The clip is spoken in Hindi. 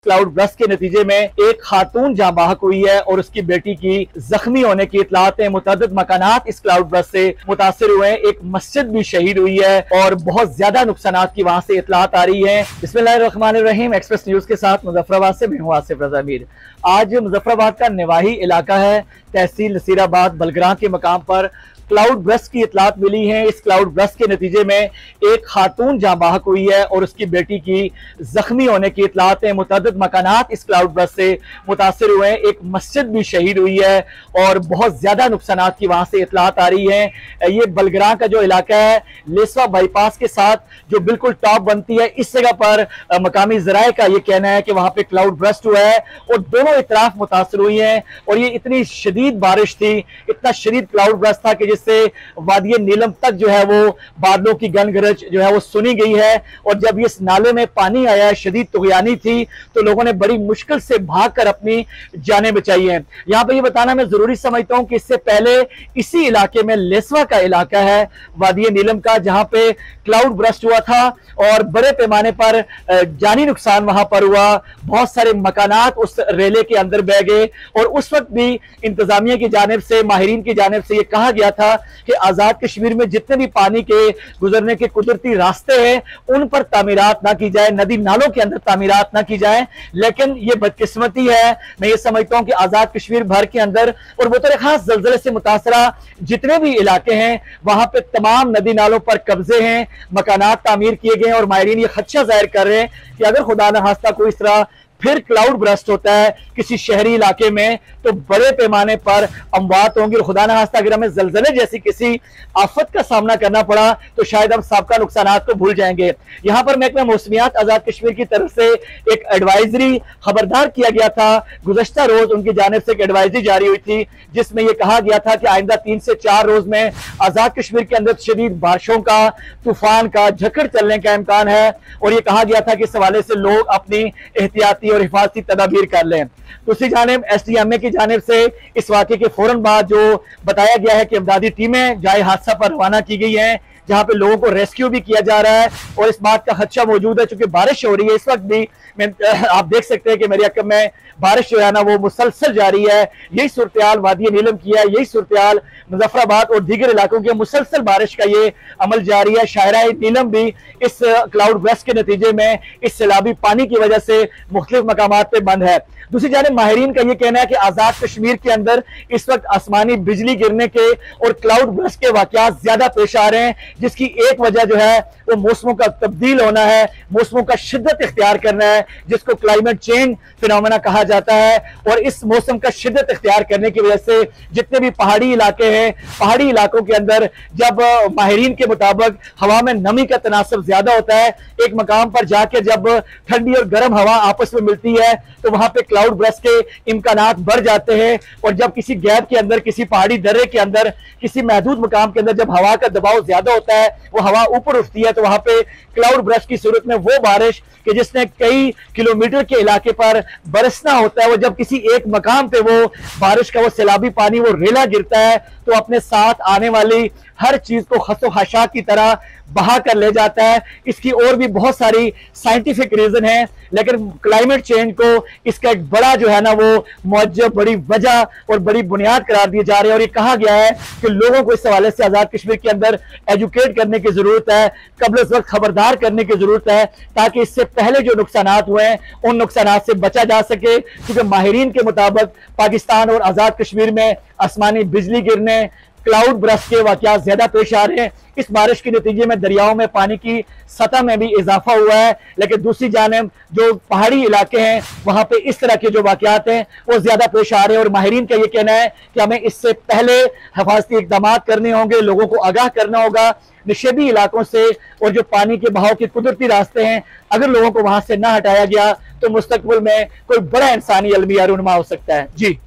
क्लाउड बर्स्ट के नतीजे में एक खातून जाँ बाहक हुई है और उसकी बेटी की जख्मी होने की इतलात है। मुतअद्दिद मकानात इस क्लाउड बर्स्ट से मुतासिर हुए हैं। एक मस्जिद भी शहीद हुई है और बहुत ज्यादा नुकसानात की वहां से इतलात आ रही है। बिस्मिल्लाहिर्रहमानिर्रहीम। एक्सप्रेस न्यूज के साथ मुजफ्फराबाद से मैं हूं आसिफ रजा मीर। आज मुजफ्फराबाद का निवाही इलाका है, तहसील नसीराबाद बलग्रां के मकाम पर क्लाउड बर्स्ट की इतलात मिली है। इस क्लाउड बर्स्ट के नतीजे में एक खातून जाँ बाहक हुई है और उसकी बेटी की जख्मी होने की इतलात है। मुतअद्दिद मकानात इस क्लाउड बर्स्ट से मुतासिर हुए हैं। एक मस्जिद भी शहीद हुई है और बहुत ज्यादा नुकसानात की वहां से इतलात आ रही है। ये बलग्रां का जो इलाका है, लेसवा बाईपास के साथ जो बिल्कुल टॉप बनती है, इस जगह पर मकामी जराए का ये कहना है कि वहां पे क्लाउड बर्स्ट हुआ है और दोनों इतराफ मुतासिर हुई हैं। और ये इतनी शदीद बारिश थी, इतना शदीद क्लाउड बर्स्ट था कि जिससे वादी नीलम तक जो है वो बादलों की गनगरज जो है वो सुनी गई है। और जब इस नाले में पानी आया, शदीद तुगयानी थी, तो लोगों ने बड़ी मुश्किल से भागकर अपनी जानें बचाई हैं। यहाँ पे ये बताना मैं जरूरी समझता हूँ कि इससे पहले इसी इलाके में लेसवा का इलाका है वादी नीलम का, जहाँ पे क्लाउड बर्स्ट हुआ था और बड़े पैमाने पर जानी नुकसान वहां पर हुआ। बहुत सारे मकानात उस रेले के अंदर बह गए और उस वक्त भी इंतजामिया की जानिब से, माहिरीन की जानिब से ये कहा गया था कि आजाद कश्मीर में जितने भी पानी के गुजरने के कुदरती रास्ते हैं उन पर तामीरात ना की जाए, नदी नालों के अंदर तामीरात ना की जाए। लेकिन ये बदकिस्मती है, मैं ये समझता हूं कि आजाद कश्मीर भर के अंदर और बतौर खास जल्जले से मुतासरा जितने भी इलाके हैं वहां पे तमाम नदी नालों पर कब्जे हैं, मकानात तामीर किए गए हैं। और माहिरीन ये खदशा जाहिर कर रहे हैं कि अगर खुदा न खास्ता कोई इस तरह फिर क्लाउड बर्स्ट होता है किसी शहरी इलाके में तो बड़े पैमाने पर अमवात होंगी। और खुदा न खास्ता अगर हमें जलजले जैसी किसी आफत का सामना करना पड़ा तो शायद हम सबका नुकसान को भूल जाएंगे। यहाँ पर महकमा मौसमियात आजाद कश्मीर की तरफ से एक एडवाइजरी खबरदार किया गया था। गुज़श्ता रोज उनकी जानिब से एक एडवाइजरी जारी हुई थी जिसमें यह कहा गया था कि आइंदा 3 से 4 रोज में आजाद कश्मीर के अंदर शदीद बारिशों का, तूफान का, झकड़ चलने का इम्कान है। और यह कहा गया था कि इस हवाले से लोग अपनी एहतियाती और हिफाजती तदाबीर कर लें। दूसरी जानिब SDMA की जानिब से इस वाक़े के फौरन बाद जो बताया गया है कि इमदादी टीमें जाए हादसा पर रवाना की गई हैं, जहां पे लोगों को रेस्क्यू भी किया जा रहा है। और इस बात का खदशा मौजूद है चूंकि बारिश हो रही है इस वक्त भी, आप देख सकते हैं कि मेरी अकब में बारिश जो है ना वो मुसलसल जारी है। यही सूरत वादी नीलम की है, यही सूरत मुजफ्फराबाद और दीगर इलाकों की मुसलसल बारिश का ये अमल जारी है। शायरा नीलम भी इस क्लाउड बर्स्ट के नतीजे में इस सैलाबी पानी की वजह से मुख्तलिफ मकामात पे बंद है। दूसरी जानिब माहिरीन का यह कहना है कि आजाद कश्मीर के अंदर इस वक्त आसमानी बिजली गिरने के और क्लाउड बर्स्ट के वाकयात ज्यादा पेश आ रहे हैं, जिसकी एक वजह जो है वो मौसमों का तब्दील होना है, मौसमों का शिद्दत इख्तियार करना है, जिसको क्लाइमेट चेंज फिनोमेना कहा जाता है। और इस मौसम का शिद्दत इख्तियार करने की वजह से जितने भी पहाड़ी इलाके हैं, पहाड़ी इलाकों के अंदर जब माहिरीन के मुताबिक हवा में नमी का तनासब ज्यादा होता है, एक मकाम पर जाकर जब ठंडी और गर्म हवा आपस में मिलती है तो वहां पे क्लाउड बर्स्ट के इम्कानात बढ़ जाते हैं। और जब किसी गैप के अंदर, किसी पहाड़ी दर्रे के अंदर, किसी महदूद मकाम के अंदर जब हवा का दबाव ज्यादा होता है, वो हवा ऊपर उठती है, तो वहां पे क्लाउड बर्स्ट की सूरत में वो बारिश कि जिसने कई किलोमीटर के इलाके पर बरसना होता है, वो जब किसी एक मकाम पे वो बारिश का वो सैलाबी पानी वो रेला गिरता है तो अपने साथ आने वाली हर चीज को खसो खशा की तरह बहा कर ले जाता है। इसकी और भी बहुत सारी साइंटिफिक रीजन है, लेकिन क्लाइमेट चेंज को इसका एक बड़ा जो है ना वो मौजब, बड़ी वजह और बड़ी बुनियाद करार दिए जा रहे हैं। और ये कहा गया है कि लोगों को इस हवाले से आजाद कश्मीर के अंदर एजुकेट करने की जरूरत है, कबल इस वक्त खबरदार करने की जरूरत है, ताकि इससे पहले जो नुकसानात हुए हैं उन नुकसानात से बचा जा सके। क्योंकि माहिरीन के मुताबिक पाकिस्तान और आजाद कश्मीर में आसमानी बिजली गिरने, क्लाउड बर्स्ट के वाकयात ज्यादा पेश आ रहे हैं। इस बारिश के नतीजे में दरियाओं में पानी की सतह में भी इजाफा हुआ है। लेकिन दूसरी जानिब जो पहाड़ी इलाके हैं वहां पे इस तरह के जो वाकयात हैं वो ज्यादा पेश आ रहे हैं। और माहिरीन का ये कहना है कि हमें इससे पहले हिफाजती इकदाम करने होंगे, लोगों को आगाह करना होगा निशेबी इलाकों से। और जो पानी के बहाव के कुदरती रास्ते हैं, अगर लोगों को वहां से ना हटाया गया तो मुस्तकबिल में कोई बड़ा इंसानी अलमिया रूनमा हो सकता है। जी।